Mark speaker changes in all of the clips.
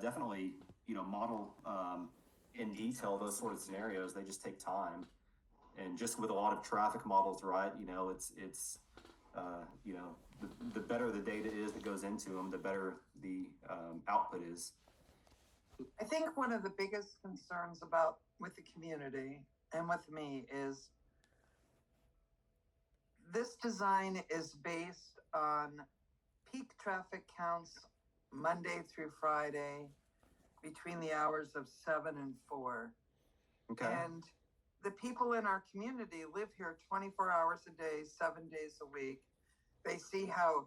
Speaker 1: definitely, model in detail those sort of scenarios. They just take time. And just with a lot of traffic models, right? The better the data is that goes into them, the better the output is.
Speaker 2: I think one of the biggest concerns with the community and with me is this design is based on peak traffic counts Monday through Friday between the hours of 7 and 4.
Speaker 1: Okay.
Speaker 2: And the people in our community live here 24 hours a day, 7 days a week. They see how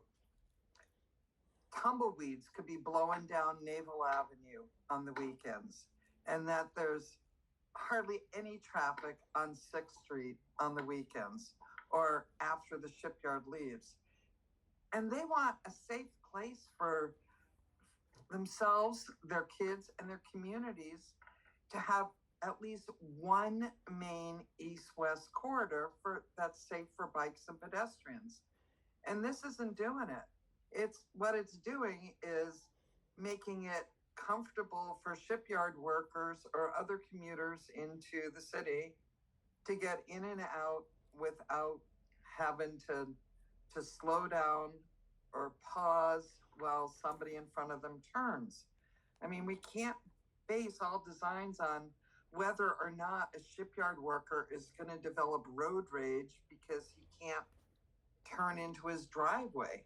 Speaker 2: tumbleweeds could be blowing down Naval Avenue on the weekends, and that there's hardly any traffic on 6th Street on the weekends or after the shipyard leaves. And they want a safe place for themselves, their kids, and their communities to have at least one main east-west corridor that's safe for bikes and pedestrians. And this isn't doing it. What it's doing is making it comfortable for shipyard workers or other commuters into the city to get in and out without having to slow down or pause while somebody in front of them turns. I mean, we can't base all designs on whether or not a shipyard worker is going to develop road rage because he can't turn into his driveway.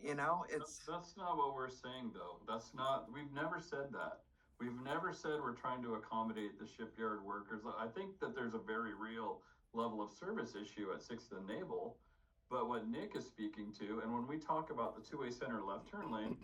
Speaker 3: That's not what we're saying, though. We've never said that. We've never said we're trying to accommodate the shipyard workers. I think that there's a very real level of service issue at 6th and Naval. But what Nick is speaking to, and when we talk about the two-way center left turn lane,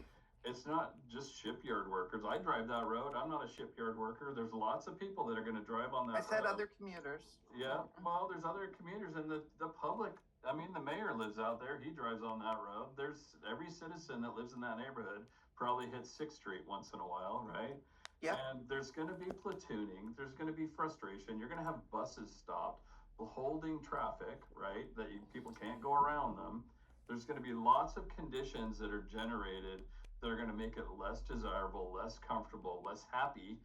Speaker 3: it's not just shipyard workers. I drive that road. I'm not a shipyard worker. There's lots of people that are going to drive on that road.
Speaker 2: I said other commuters.
Speaker 3: Yeah, well, there's other commuters, and the public, I mean, the mayor lives out there. He drives on that road. There's every citizen that lives in that neighborhood probably hits 6th Street once in a while, right?
Speaker 2: Yeah.
Speaker 3: And there's going to be platooning. There's going to be frustration. You're going to have buses stopped, holding traffic, right? That people can't go around them. There's going to be lots of conditions that are generated that are going to make it less desirable, less comfortable, less happy,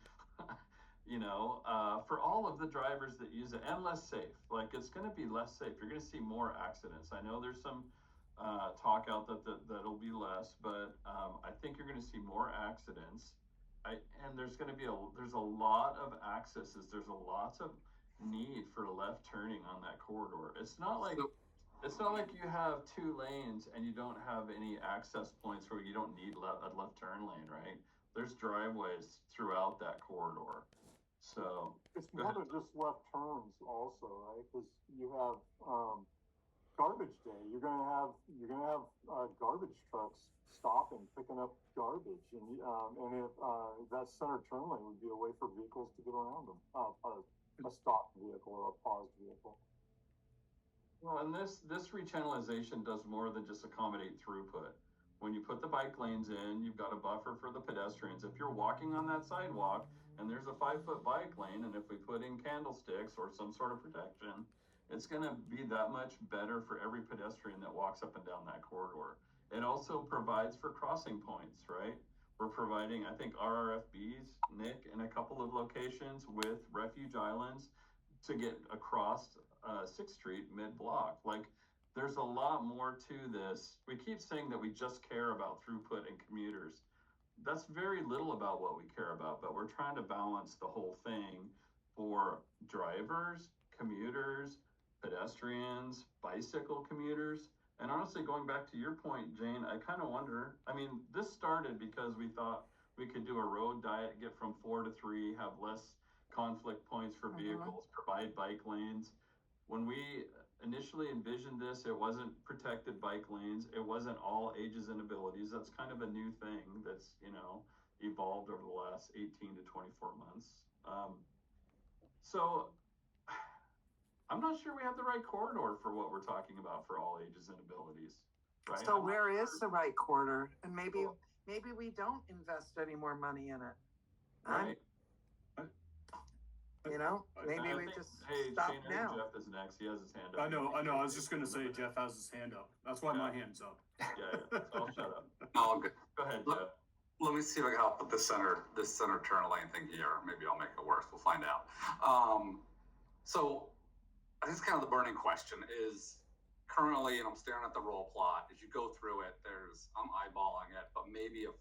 Speaker 3: for all of the drivers that use it, and less safe. Like, it's going to be less safe. You're going to see more accidents. I know there's some talk out that'll be less, but I think you're going to see more accidents. And there's going to be there's a lot of accesses. There's a lots of need for left turning on that corridor. It's not like you have 2 lanes and you don't have any access points where you don't need a left turn lane, right? There's driveways throughout that corridor. So
Speaker 4: it's more than just left turns also, right? Because you have garbage day. You're gonna have garbage trucks stopping, picking up garbage, and if that center turn lane would be a way for vehicles to get around them, a stopped vehicle or a paused vehicle.
Speaker 3: Well, and this rechannelization does more than just accommodate throughput. When you put the bike lanes in, you've got a buffer for the pedestrians. If you're walking on that sidewalk and there's a 5-foot bike lane, and if we put in candlesticks or some sort of protection, it's going to be that much better for every pedestrian that walks up and down that corridor. It also provides for crossing points, right? We're providing, I think, RRFBs, Nick, in a couple of locations with refuge islands to get across 6th Street mid-block. Like, there's a lot more to this. We keep saying that we just care about throughput and commuters. That's very little about what we care about, but we're trying to balance the whole thing for drivers, commuters, pedestrians, bicycle commuters. And honestly, going back to your point, Jane, I kind of wonder, I mean, this started because we thought we could do a road diet, get from 4 to 3, have less conflict points for vehicles, provide bike lanes. When we initially envisioned this, it wasn't protected bike lanes. It wasn't all ages and abilities. That's kind of a new thing that's, evolved over the last 18 to 24 months. So I'm not sure we have the right corridor for what we're talking about for all ages and abilities. Right?
Speaker 2: So where is the right corridor? And maybe we don't invest any more money in it.
Speaker 3: Right.
Speaker 2: Maybe we just stop
Speaker 3: Shane,
Speaker 2: now.
Speaker 3: Jeff is next. He has his hand up.
Speaker 5: I know. I was just going to say Jeff has his hand up. That's why my hand's up.
Speaker 3: Yeah. So I'll shut up.
Speaker 6: I'll go.
Speaker 3: Go ahead, Jeff.
Speaker 6: let me see if I can help with this center turn lane thing here. Maybe I'll make it worse. We'll find out. So I think it's kind of the burning question is currently, and I'm staring at the roll plot, as you go through it, I'm eyeballing it, but maybe a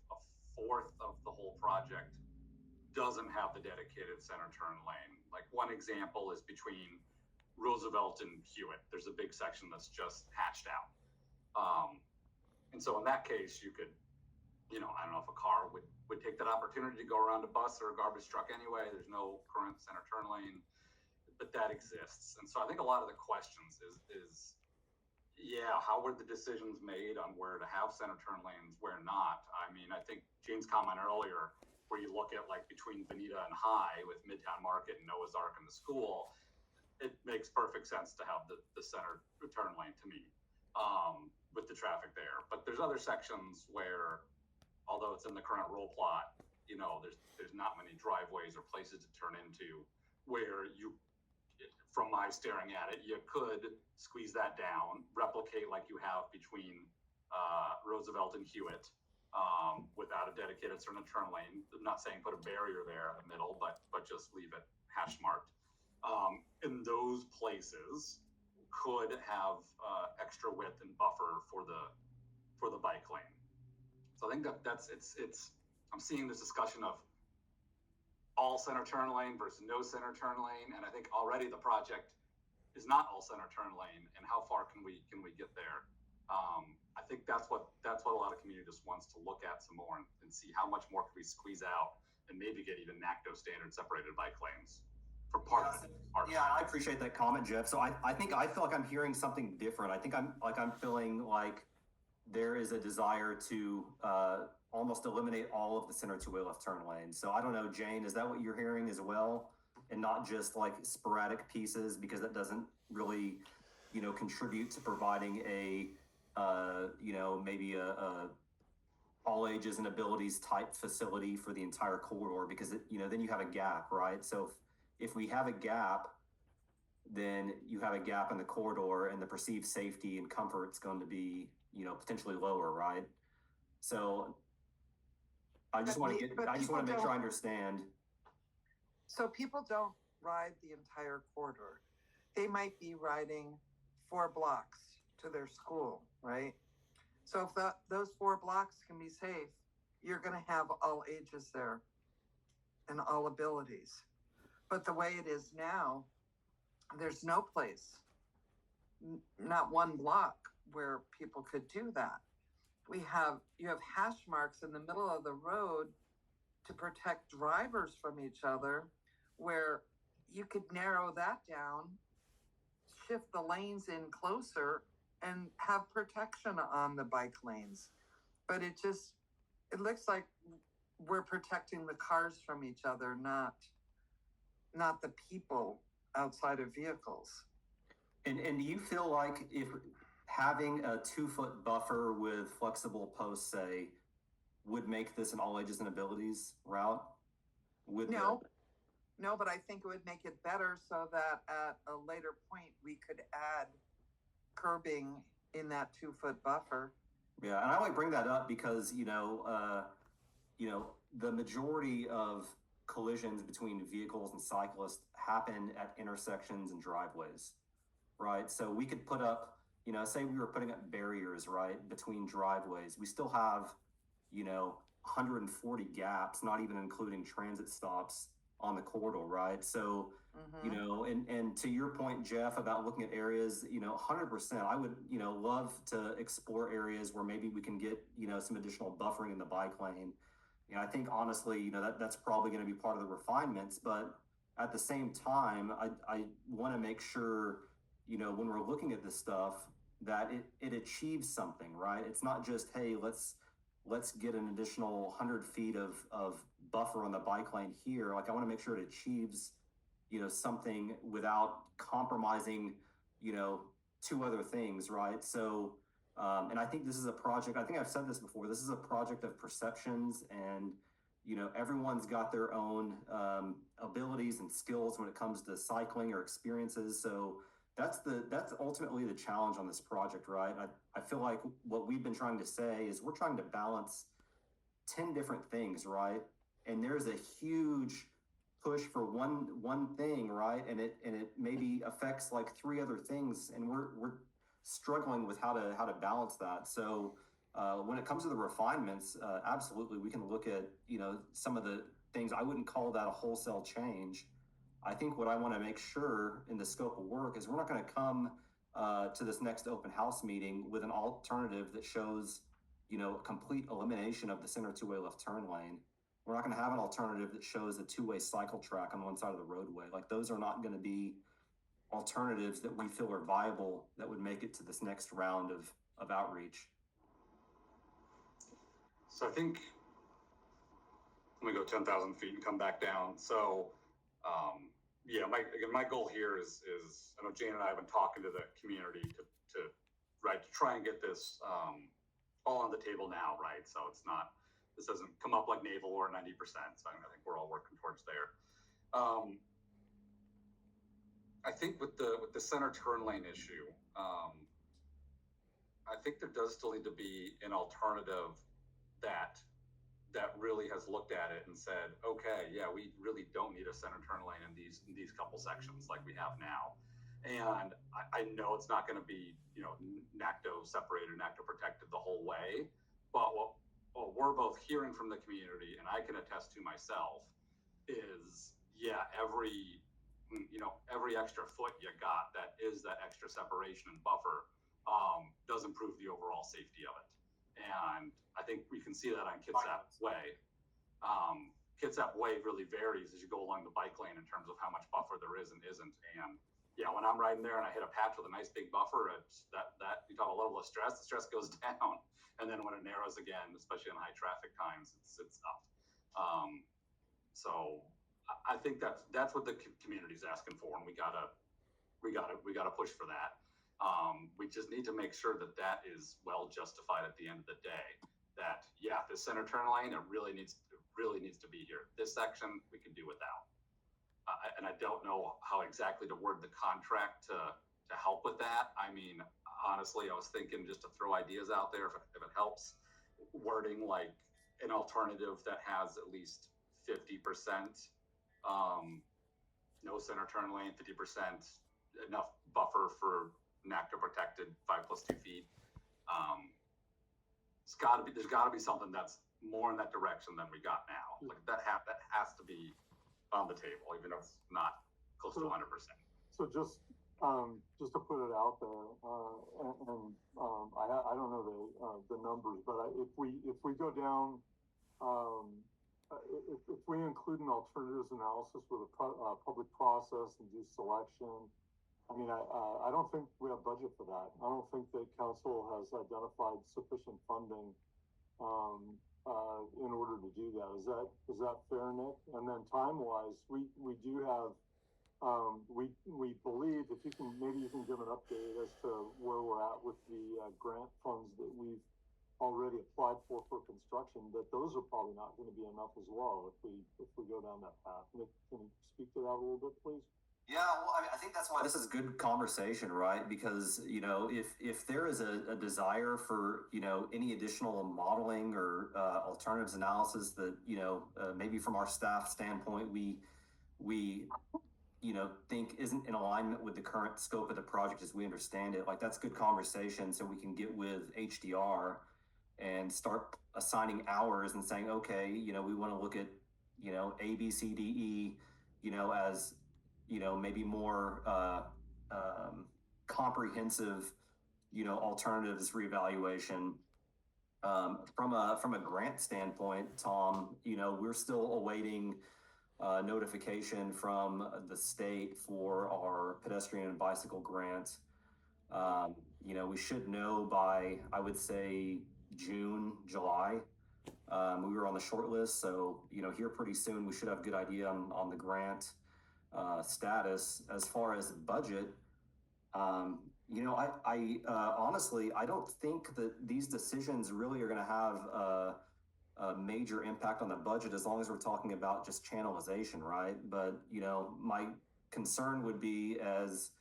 Speaker 6: fourth of the whole project doesn't have the dedicated center turn lane. Like one example is between Roosevelt and Hewitt. There's a big section that's just hatched out. And so in that case, you could, I don't know if a car would take that opportunity to go around a bus or a garbage truck anyway. There's no current center turn lane, but that exists. And so I think a lot of the questions is how were the decisions made on where to have center turn lanes, where not? I mean, I think Jane's comment earlier, where you look at like between Bonita and High with Midtown Market and Noah's Ark and the school, it makes perfect sense to have the center turn lane to me, with the traffic there. But there's other sections where, although it's in the current roll plot, there's not many driveways or places to turn into where from my staring at it, you could squeeze that down, replicate like you have between Roosevelt and Hewitt, without a dedicated certain turn lane. I'm not saying put a barrier there in the middle, but just leave it hash marked. In those places could have extra width and buffer for the bike lane. So I think I'm seeing this discussion of all center turn lane versus no center turn lane, and I think already the project is not all center turn lane, and how far can we get there? I think that's what a lot of community just wants to look at some more and see how much more can we squeeze out and maybe get even NACDO standard separated bike lanes for part of it.
Speaker 1: Yeah, I appreciate that comment, Jeff. So I feel like I'm hearing something different. I think I'm feeling like there is a desire to almost eliminate all of the center two-way left turn lanes. So I don't know, Jane, is that what you're hearing as well? And not just like sporadic pieces, because that doesn't really, contribute to providing a, maybe a all ages and abilities type facility for the entire corridor, because then you have a gap, right? So if we have a gap, then you have a gap in the corridor, and the perceived safety and comfort is going to be, potentially lower, right? So I just want to make sure I understand.
Speaker 2: So people don't ride the entire corridor. They might be riding 4 blocks to their school, right? So if those 4 blocks can be safe, you're going to have all ages there and all abilities. But the way it is now, there's no place, not one block where people could do that. You have hash marks in the middle of the road to protect drivers from each other, where you could narrow that down, shift the lanes in closer, and have protection on the bike lanes. But it looks like we're protecting the cars from each other, not the people outside of vehicles.
Speaker 1: And do you feel like if having a 2-foot buffer with flexible posts, say, would make this an all ages and abilities route?
Speaker 2: No, but I think it would make it better so that at a later point we could add curbing in that 2-foot buffer.
Speaker 1: Yeah, and I only bring that up because the majority of collisions between vehicles and cyclists happen at intersections and driveways, right? So we could put up, say we were putting up barriers, right, between driveways. We still have, 140 gaps, not even including transit stops on the corridor, right? So, and to your point, Jeff, about looking at areas, 100%, I would, love to explore areas where maybe we can get, some additional buffering in the bike lane. I think honestly, that's probably going to be part of the refinements, but at the same time, I want to make sure, when we're looking at this stuff, that it achieves something, right? It's not just, hey, let's get an additional 100 feet of buffer on the bike lane here. Like, I want to make sure it achieves, something without compromising, 2 other things, right? So, and I think this is a project, I think I've said this before, this is a project of perceptions, and, everyone's got their own abilities and skills when it comes to cycling or experiences. So that's ultimately the challenge on this project, right? I feel like what we've been trying to say is we're trying to balance, 10 different things, right? And there's a huge push for one thing, right? And it maybe affects like three other things, and we're struggling with how to balance that. So when it comes to the refinements, absolutely, we can look at, you know, some of the things. I wouldn't call that a wholesale change. I think what I want to make sure in the scope of work is we're not going to come to this next open house meeting with an alternative that shows, you know, complete elimination of the center two-way left turn lane. We're not going to have an alternative that shows a two-way cycle track on one side of the roadway. Like, those are not going to be alternatives that we feel are viable that would make it to this next round of outreach.
Speaker 6: So I think let me go 10,000 feet and come back down. So, yeah, my goal here is I know Jane and I have been talking to the community to try and get this all on the table now, right? So this doesn't come up like naval or 90%. So I think we're all working towards there. I think with the center turn lane issue, I think there does still need to be an alternative that really has looked at it and said, okay, yeah, we really don't need a center turn lane in these couple sections like we have now. And I know it's not going to be, you know, NACTO separated, NACTO protected the whole way, but what we're both hearing from the community, and I can attest to myself, is every extra foot you got that is that extra separation and buffer does improve the overall safety of it. And I think we can see that on Kitsap Way. Kitsap Way really varies as you go along the bike lane in terms of how much buffer there is and isn't. And yeah, when I'm riding there and I hit a patch with a nice big buffer, it's that you talk a level of stress, the stress goes down. And then when it narrows again, especially in high traffic times, it's up. So I think that's what the community's asking for, and we gotta push for that. We just need to make sure that is well justified at the end of the day. That the center turn lane, it really needs to be here. This section we can do without. And I don't know how exactly to word the contract to help with that. I mean, honestly, I was thinking just to throw ideas out there if it helps, wording like an alternative that has at least 50% no center turn lane, 50% enough buffer for NACTO protected 5+2 feet. There's got to be something that's more in that direction than we got now. Like that has to be on the table, even if it's not close to 100%.
Speaker 4: So just to put it out there, I don't know the numbers, but if we go down, if we include an alternatives analysis with a public process and do selection, I mean, I don't think we have budget for that. I don't think that council has identified sufficient funding in order to do that. Is that fair, Nick? And then time-wise, we do have, we believe, if you can, maybe you can give an update as to where we're at with the grant funds that we've already applied for construction, that those are probably not going to be enough as well if we go down that path. Nick, can you speak to that a little bit, please?
Speaker 1: Yeah, well, I think that's why this is good conversation, right? Because, you know, if there is a desire for, you know, any additional modeling or alternatives analysis that, you know, maybe from our staff standpoint, we you know, think isn't in alignment with the current scope of the project as we understand it, like that's good conversation. So we can get with HDR and start assigning hours and saying, okay, you know, we want to look at, you know, A, B, C, D, E, you know, as, you know, maybe more comprehensive, you know, alternatives reevaluation. From a grant standpoint, Tom, you know, we're still awaiting notification from the state for our pedestrian and bicycle grant. You know, we should know by, I would say, June, July. We were on the short list, so, you know, here pretty soon we should have a good idea on the grant status. As far as budget, you know, I honestly, I don't think that these decisions really are going to have a major impact on the budget as long as we're talking about just channelization, right? But, you know, my concern would be, as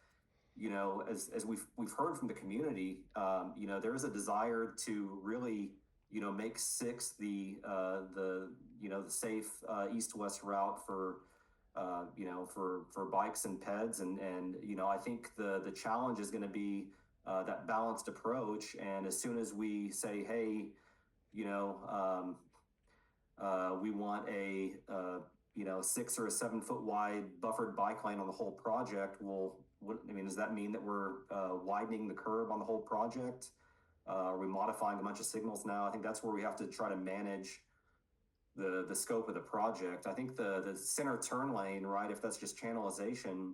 Speaker 1: you know, as we've heard from the community, you know, there is a desire to really make 6 the the safe east-west route for for bikes and peds, and I think the challenge is going to be that balanced approach. And as soon as we say, hey, we want a 6 or a 7 foot wide buffered bike lane on the whole project, well, does that mean that we're widening the curb on the whole project? Are we modifying a bunch of signals now? I think that's where we have to try to manage the scope of the project. I think the center turn lane, right, if that's just channelization,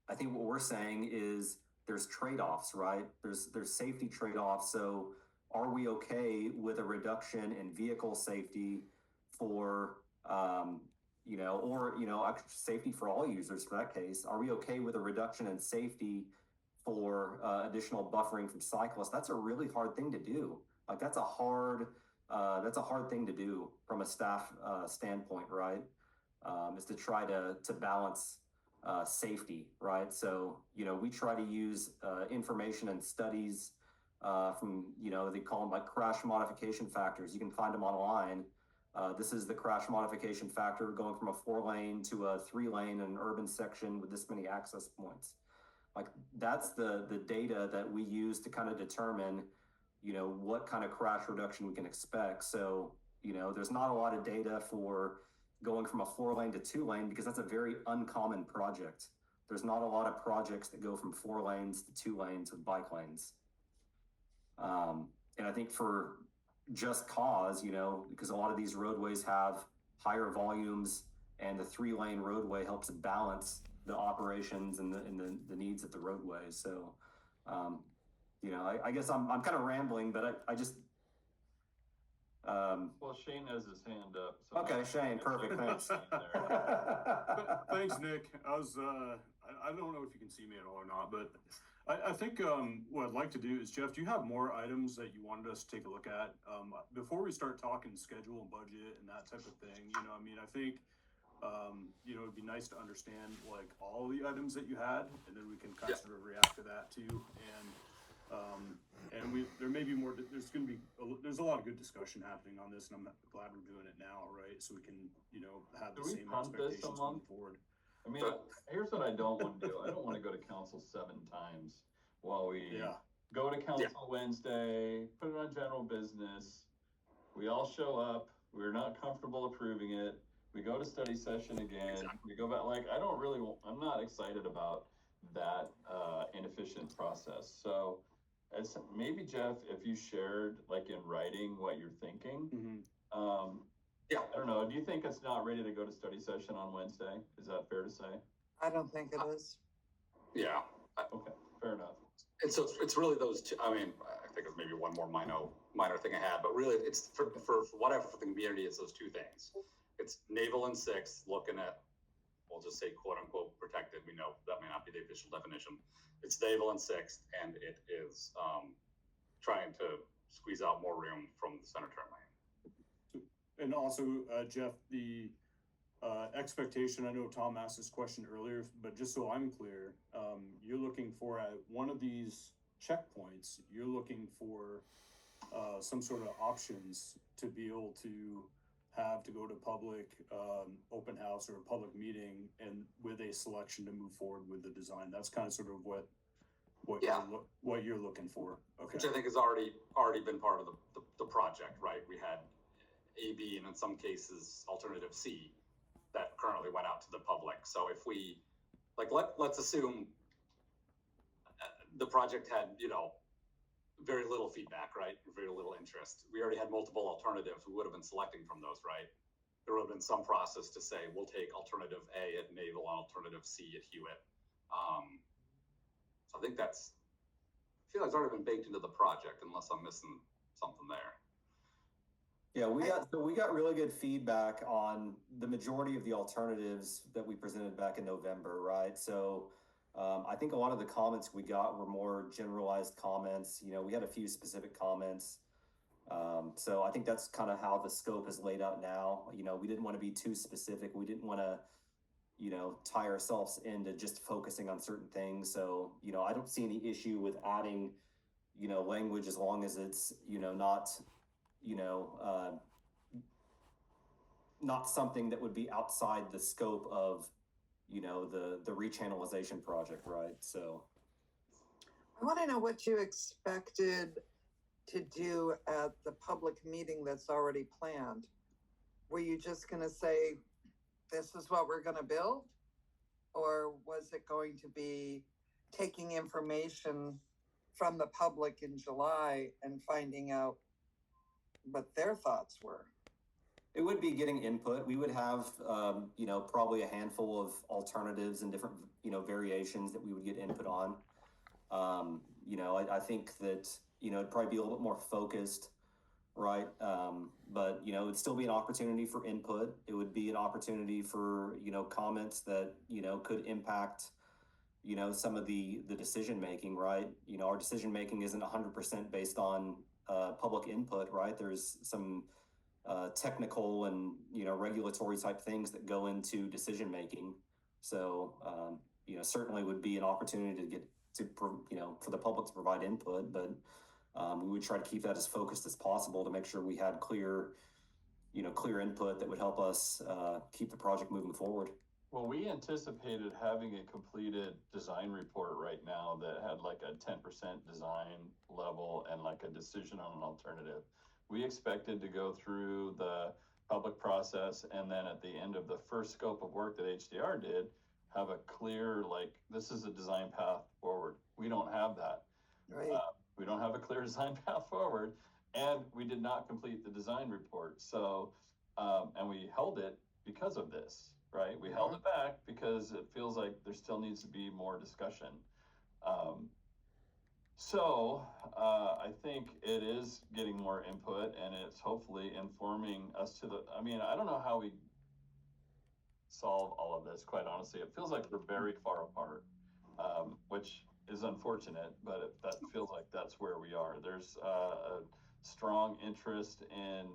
Speaker 1: I think what we're saying is there's trade-offs, right? There's safety trade-offs. So are we okay with a reduction in vehicle safety for safety for all users for that case? Are we okay with a reduction in safety for additional buffering from cyclists? That's a really hard thing to do. Like that's a hard thing to do from a staff standpoint, right? Is to try to balance safety, right? So we try to use information and studies from they call them like crash modification factors. You can find them online. This is the crash modification factor going from a 4-lane to a 3-lane in an urban section with this many access points. Like that's the data that we use to kind of determine what kind of crash reduction we can expect. So there's not a lot of data for going from a 4-lane to 2-lane because that's a very uncommon project. There's not a lot of projects that go from 4 lanes to 2 lanes with bike lanes. And I think for just cause, because a lot of these roadways have higher volumes, and the 3-lane roadway helps balance the operations and the needs of the roadway. So, I guess I'm kind of rambling, but I just.
Speaker 3: Well, Shane has his hand up. So
Speaker 1: Okay, Shane, perfect, thanks.
Speaker 5: Thanks, Nick. I don't know if you can see me at all or not, but I think what I'd like to do is, Jeff, do you have more items that you wanted us to take a look at before we start talking schedule and budget and that type of thing? I think it'd be nice to understand like all the items that you had, and then we can kind of sort of react to that too. And there may be more. There's a lot of good discussion happening on this, and I'm glad we're doing it now, right? So we can have the same expectations moving forward.
Speaker 3: I mean, here's what I don't want to do. I don't want to go to council 7 times while we go to council Wednesday, put it on general business. We all show up. We're not comfortable approving it. We go to study session again. We go back. Like, I'm not excited about that inefficient process. So maybe, Jeff, if you shared like in writing what you're thinking, I don't know. Do you think it's not ready to go to study session on Wednesday? Is that fair to say?
Speaker 2: I don't think it is.
Speaker 6: Yeah.
Speaker 3: Okay, fair enough.
Speaker 6: And so it's really those two. I mean, I think it's maybe one more minor thing I had, but really it's for whatever for the community, it's those 2 things. It's Naval and 6th looking at, we'll just say quote unquote protected. We know that may not be the official definition. It's Naval and 6th, and it is trying to squeeze out more room from the center turn lane.
Speaker 5: And also, Jeff, the expectation, I know Tom asked this question earlier, but just so I'm clear, you're looking for at one of these checkpoints, you're looking for some sort of options to be able to have to go to public open house or a public meeting, and with a selection to move forward with the design. That's kind of sort of what you're looking for. Okay.
Speaker 6: Which I think has already been part of the project, right? We had A, B, and in some cases alternative C that currently went out to the public. So if we let's assume the project had very little feedback, right? Very little interest. We already had multiple alternatives. We would have been selecting from those, right? There would have been some process to say we'll take alternative A at Naval and alternative C at Hewitt. So I think I feel like it's already been baked into the project, unless I'm missing something there.
Speaker 1: Yeah, we got really good feedback on the majority of the alternatives that we presented back in November, right? So I think a lot of the comments we got were more generalized comments. We had a few specific comments. So I think that's kind of how the scope is laid out now. We didn't want to be too specific. We didn't want to, tie ourselves into just focusing on certain things. So, I don't see any issue with adding, language as long as it's, not, not something that would be outside the scope of, the rechannelization project, right? So,
Speaker 2: I want to know what you expected to do at the public meeting that's already planned. Were you just going to say, this is what we're going to build? Or was it going to be taking information from the public in July and finding out what their thoughts were?
Speaker 1: it would be getting input. We would have, probably a handful of alternatives and different, variations that we would get input on. I think that, it'd probably be a little bit more focused, right? But, it'd still be an opportunity for input. It would be an opportunity for, comments that, could impact, some of the decision making, right? Our decision making isn't 100% based on public input, right? There's some technical and regulatory type things that go into decision making. So certainly would be an opportunity to get for the public to provide input, but we would try to keep that as focused as possible to make sure we had clear input that would help us keep the project moving forward.
Speaker 3: Well, we anticipated having a completed design report right now that had like a 10% design level and like a decision on an alternative. We expected to go through the public process and then at the end of the first scope of work that HDR did, have a clear, like, this is a design path forward. We don't have that.
Speaker 2: Right.
Speaker 3: We don't have a clear design path forward, and we did not complete the design report. So, and we held it because of this, right? We held it back because it feels like there still needs to be more discussion. I think it is getting more input, and it's hopefully informing us I don't know how we solve all of this, quite honestly. It feels like we're very far apart, which is unfortunate, but that feels like that's where we are. There's a strong interest in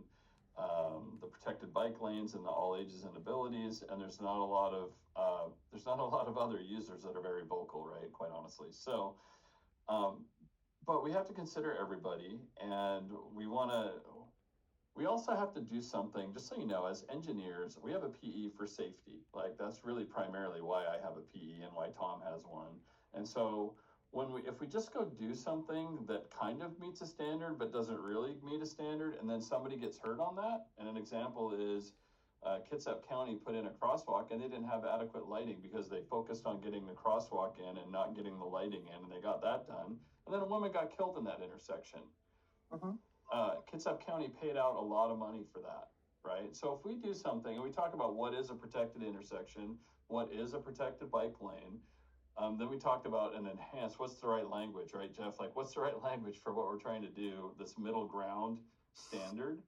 Speaker 3: the protected bike lanes and the all ages and abilities, and there's not a lot of other users that are very vocal, right? Quite honestly. So, but we have to consider everybody, and we also have to do something, just so you know, as engineers, we have a PE for safety. Like, that's really primarily why I have a PE and why Tom has one. And so if we just go do something that kind of meets a standard, but doesn't really meet a standard, and then somebody gets hurt on that, and an example is Kitsap County put in a crosswalk and they didn't have adequate lighting because they focused on getting the crosswalk in and not getting the lighting in, and they got that done. And then a woman got killed in that intersection. Kitsap County paid out a lot of money for that, right? So if we do something, and we talk about what is a protected intersection, what is a protected bike lane, then we talked about an enhanced, what's the right language, right, Jeff? Like, what's the right language for what we're trying to do, this middle ground standard?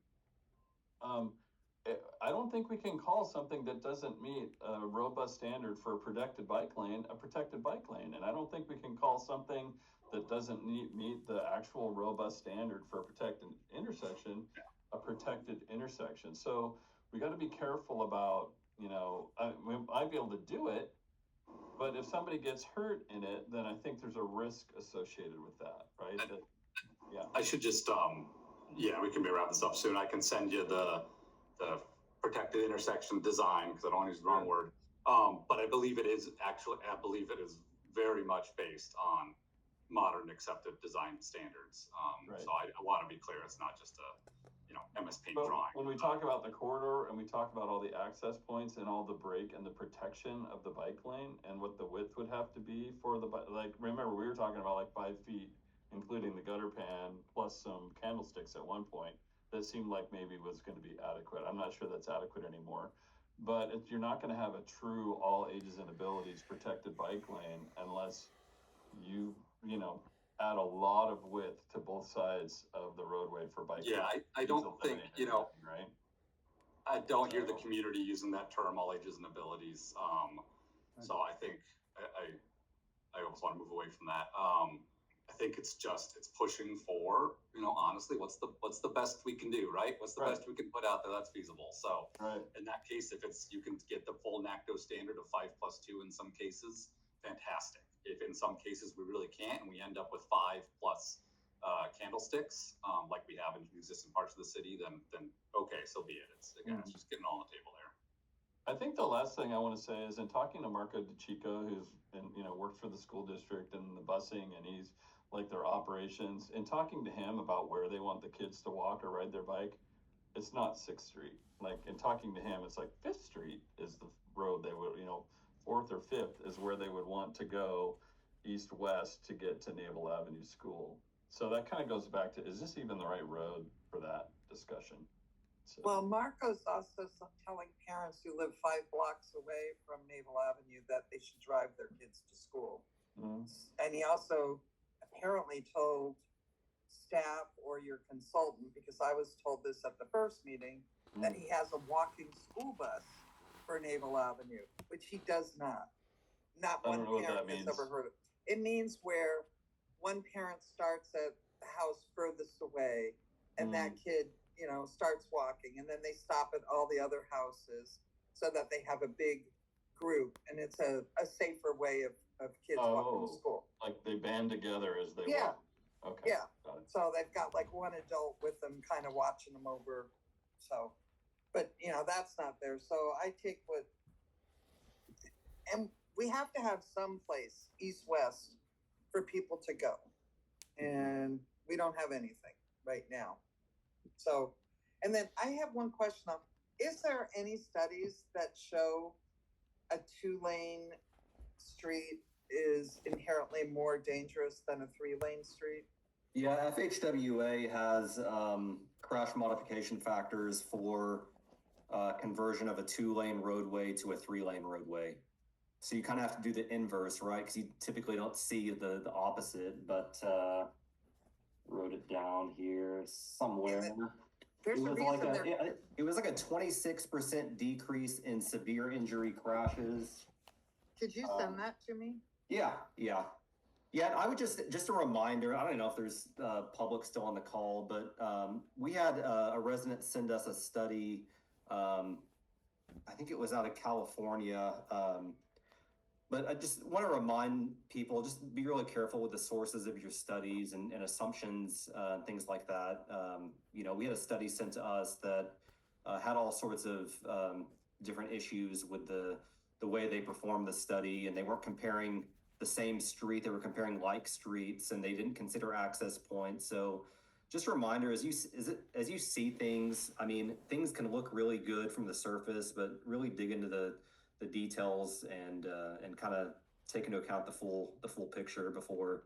Speaker 3: I don't think we can call something that doesn't meet a robust standard for a protected bike lane, a protected bike lane. And I don't think we can call something that doesn't meet the actual robust standard for a protected intersection, a protected intersection. So we got to be careful about, I'd be able to do it, but if somebody gets hurt in it, then I think there's a risk associated with that, right?
Speaker 6: I should just, we can wrap this up soon. I can send you the protected intersection design, because I don't want to use the wrong word. But I believe it is very much based on modern accepted design standards.
Speaker 3: Right.
Speaker 6: So I want to be clear, it's not just a MS Paint
Speaker 3: But
Speaker 6: drawing.
Speaker 3: when we talk about the corridor and we talk about all the access points and all the break and the protection of the bike lane and what the width would have to be for the bike, like, remember we were talking about like 5 feet, including the gutter pan plus some candlesticks at one point. That seemed like maybe was going to be adequate. I'm not sure that's adequate anymore. But you're not going to have a true all ages and abilities protected bike lane unless you add a lot of width to both sides of the roadway for bike.
Speaker 6: Yeah, I don't think,
Speaker 3: right?
Speaker 6: I don't hear the community using that term, all ages and abilities. So I think I almost want to move away from that. I think it's pushing for, honestly, what's the best we can do, right? What's the best we can put out there that's feasible? So in that case, if you can get the full NACDO standard of 5+2 in some cases, fantastic. If in some cases we really can't and we end up with 5 plus candlesticks, like we have in existing parts of the city, then okay, so be it. It's again, it's just getting on the table there.
Speaker 3: I think the last thing I want to say is in talking to Marco DeChico, who's been, worked for the school district and the busing, and he's like their operations, and talking to him about where they want the kids to walk or ride their bike, it's not 6th Street. Like, in talking to him, it's like 5th Street is the road they would, 4th or 5th is where they would want to go east-west to get to Naval Avenue School. So that kind of goes back to, is this even the right road for that discussion? So,
Speaker 2: Well, Marco's also telling parents who live 5 blocks away from Naval Avenue that they should drive their kids to school.
Speaker 3: mhm.
Speaker 2: And he also apparently told staff or your consultant, because I was told this at the first meeting, that he has a walking school bus for Naval Avenue, which he does not. Not
Speaker 3: I
Speaker 2: one
Speaker 3: don't know what
Speaker 2: parent
Speaker 3: that
Speaker 2: has
Speaker 3: means.
Speaker 2: ever heard of. It means where one parent starts at the house furthest away, and that kid, starts walking, and then they stop at all the other houses so that they have a big group, and it's a safer way of kids walking to school.
Speaker 3: Like they band together as they
Speaker 2: Yeah.
Speaker 3: walk. Okay.
Speaker 2: Yeah.
Speaker 3: Got it.
Speaker 2: So they've got like one adult with them kind of watching them over. So, but that's not there. So I take and we have to have some place east-west for people to go. And we don't have anything right now. So, and then I have one question on, is there any studies that show a 2-lane street is inherently more dangerous than a 3-lane street?
Speaker 1: Yeah, FHWA has crash modification factors for conversion of a 2-lane roadway to a 3-lane roadway. So you kind of have to do the inverse, right? Because you typically don't see the opposite, but wrote it down here somewhere.
Speaker 2: There's a reason
Speaker 1: It was like a 26% decrease in severe injury crashes.
Speaker 2: Could you send that to me?
Speaker 1: Yeah. I would just a reminder. I don't know if there's public still on the call, but we had a resident send us a study. I think it was out of California. But I just want to remind people, just be really careful with the sources of your studies and assumptions, things like that. We had a study sent to us that had all sorts of different issues with the way they performed the study, and they weren't comparing the same street, they were comparing like streets, and they didn't consider access points. So just a reminder, as you see things, I mean, things can look really good from the surface, but really dig into the details and kind of take into account the full picture before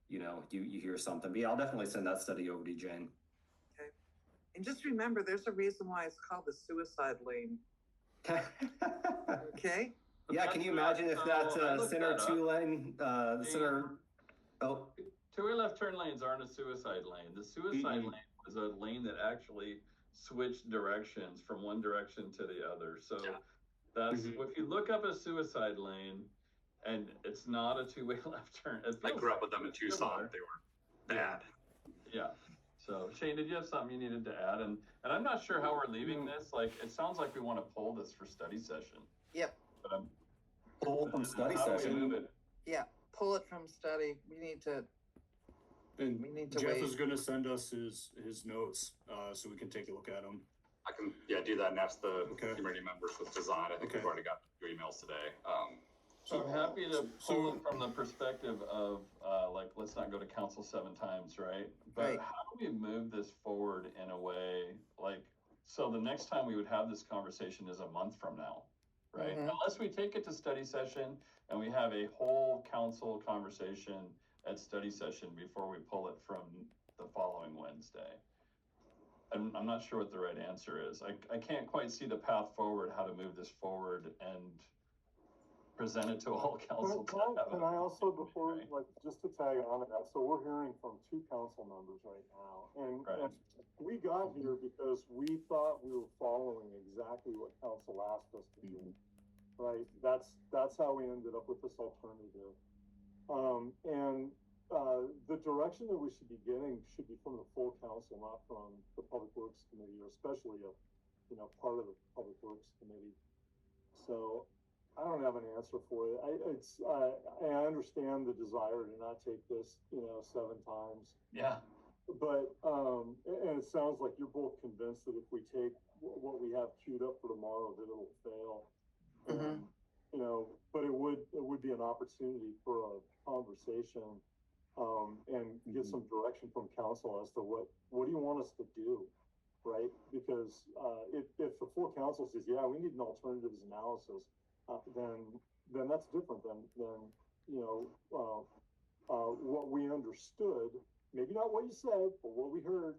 Speaker 1: you hear something. But yeah, I'll definitely send that study over to you, Jane.
Speaker 2: Okay. And just remember, there's a reason why it's called the suicide lane. Okay.
Speaker 1: Yeah, can you imagine if that center 2-lane center? Oh,
Speaker 3: 2 left turn lanes aren't a suicide lane. The suicide lane is a lane that actually switched directions from one direction to the other. So that's if you look up a suicide lane, and it's not a 2-way left turn.
Speaker 6: I grew up with them in Tucson. They were bad.
Speaker 3: Yeah. So Shane, did you have something you needed to add? And I'm not sure how we're leaving this. Like, it sounds like we want to pull this for study session.
Speaker 2: Yep.
Speaker 3: But
Speaker 1: pull from study
Speaker 3: how do we
Speaker 1: session.
Speaker 3: move it?
Speaker 2: Yeah, pull it from study. We need to
Speaker 5: Jeff
Speaker 2: wait.
Speaker 5: is going to send us his notes so we can take a look at them.
Speaker 6: I can do that, and that's the
Speaker 5: Okay.
Speaker 6: community members with design. I think
Speaker 5: Okay.
Speaker 6: we've already got your emails today.
Speaker 3: So I'm happy to pull it from the perspective of, let's not go to council 7 times, right? But
Speaker 2: Right.
Speaker 3: how do we move this forward in a way, so the next time we would have this conversation is a month from now, right?
Speaker 2: Mhm.
Speaker 3: Unless we take it to study session and we have a whole council conversation at study session before we pull it from the following Wednesday. I'm not sure what the right answer is. I can't quite see the path forward, how to move this forward and present it to all council.
Speaker 4: Can I also, before,
Speaker 3: right?
Speaker 4: just to tag on to that, so we're hearing from 2 council members right now, and,
Speaker 3: Right.
Speaker 4: and we got here because we thought we were following exactly what council asked us to do, right? That's how we ended up with this alternative. The direction that we should be getting should be from the full council, not from the Public Works Committee, or especially part of the Public Works Committee. So I don't have an answer for you. I understand the desire to not take this, 7 times.
Speaker 3: Yeah.
Speaker 4: but, and it sounds like you're both convinced that if we take what we have queued up for tomorrow, that it'll fail. And, you know, but it would be an opportunity for a conversation, and get some direction from council as to what do you want us to do, right? Because, if the full council says, yeah, we need an alternatives analysis, then that's different than, you know, what we understood, maybe not what you said, but what we heard,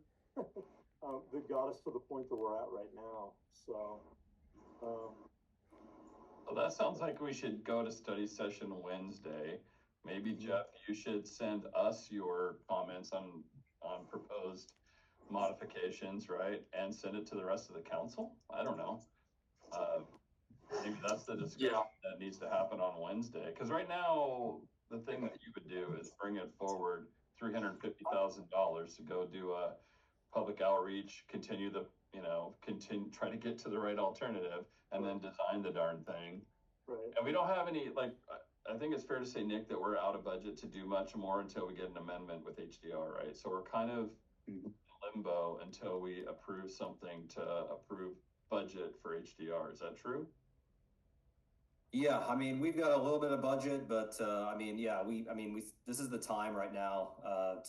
Speaker 4: that got us to the point that we're at right now. So,
Speaker 3: So that sounds like we should go to study session Wednesday. Maybe Jeff, you should send us your comments on proposed modifications, right? And send it to the rest of the council? I don't know. Maybe that's the discussion that needs to happen on Wednesday. Cause right now, the thing that you would do is bring it forward $350,000 to go do a public outreach, continue the, try to get to the right alternative and then design the darn thing.
Speaker 4: right.
Speaker 3: And we don't have any, like, I think it's fair to say, Nick, that we're out of budget to do much more until we get an amendment with HDR, right? So we're kind of in limbo until we approve something to approve budget for HDR. Is that true?
Speaker 1: Yeah, I mean, we've got a little bit of budget, but I mean, yeah, this is the time right now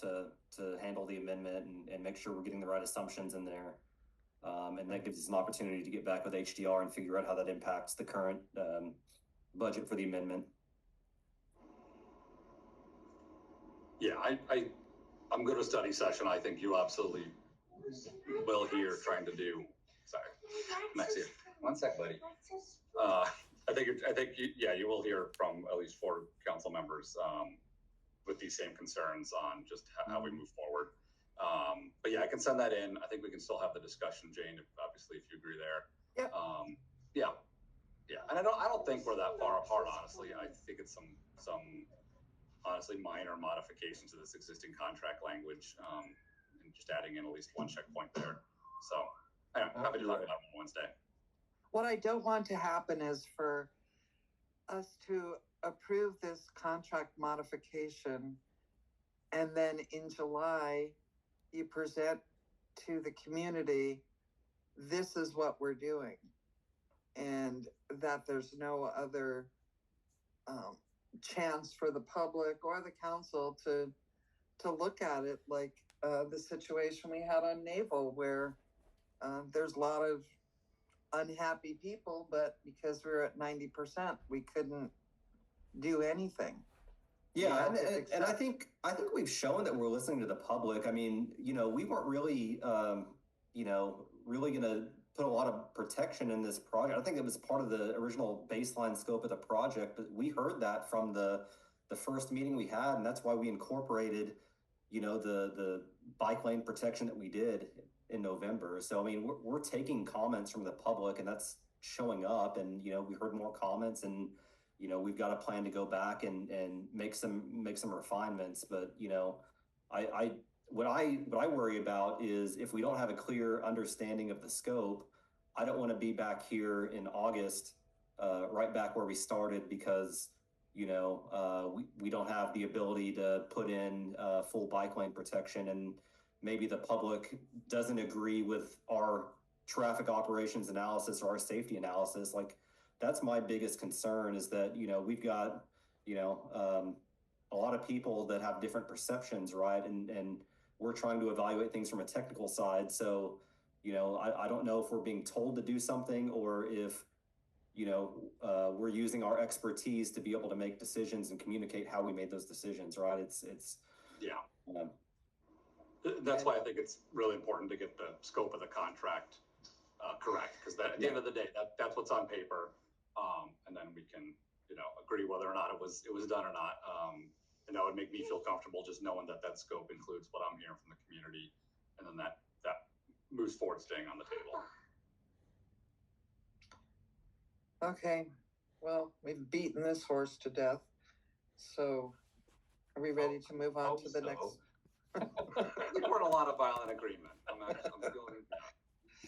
Speaker 1: to handle the amendment and make sure we're getting the right assumptions in there. And that gives us an opportunity to get back with HDR and figure out how that impacts the current budget for the amendment.
Speaker 6: Yeah, I'm good with study session. I think you absolutely will hear trying to do, sorry, Maxie, one sec, buddy. I think you will hear from at least 4 council members, with these same concerns on just how we move forward. But yeah, I can send that in. I think we can still have the discussion, Jane, obviously, if you agree there.
Speaker 2: Yep.
Speaker 6: Yeah. And I don't think we're that far apart, honestly. I think it's some honestly minor modifications to this existing contract language, and just adding in at least one checkpoint there. So I'm happy to talk about it on Wednesday.
Speaker 2: What I don't want to happen is for us to approve this contract modification, and then in July, you present to the community, this is what we're doing. And that there's no other chance for the public or the council to look at it like the situation we had on Naval, where there's a lot of unhappy people, but because we were at 90%, we couldn't do anything.
Speaker 1: Yeah, and I think we've shown that we're listening to the public. I mean, we weren't really, really going to put a lot of protection in this project. I think it was part of the original baseline scope of the project, but we heard that from the first meeting we had, and that's why we incorporated, the bike lane protection that we did in November. So, I mean, we're taking comments from the public, and that's showing up, and, we heard more comments, and, we've got a plan to go back and make some refinements. But, what I worry about is if we don't have a clear understanding of the scope, I don't want to be back here in August, right back where we started, because, we don't have the ability to put in full bike lane protection, and maybe the public doesn't agree with our traffic operations analysis or our safety analysis. Like, that's my biggest concern, is that, we've got, a lot of people that have different perceptions, right? And we're trying to evaluate things from a technical side. So, I don't know if we're being told to do something, or if, we're using our expertise to be able to make decisions and communicate how we made those decisions, right?
Speaker 6: Yeah. That's why I think it's really important to get the scope of the contract correct, because at the end of the day, that's what's on paper, and then we can, agree whether or not it was done or not. And that would make me feel comfortable just knowing that scope includes what I'm hearing from the community, and then that moves forward, staying on the table.
Speaker 2: Okay, well, we've beaten this horse to death. So are we ready to move on to the next?
Speaker 6: I think we're in a lot of violent agreement. I'm feeling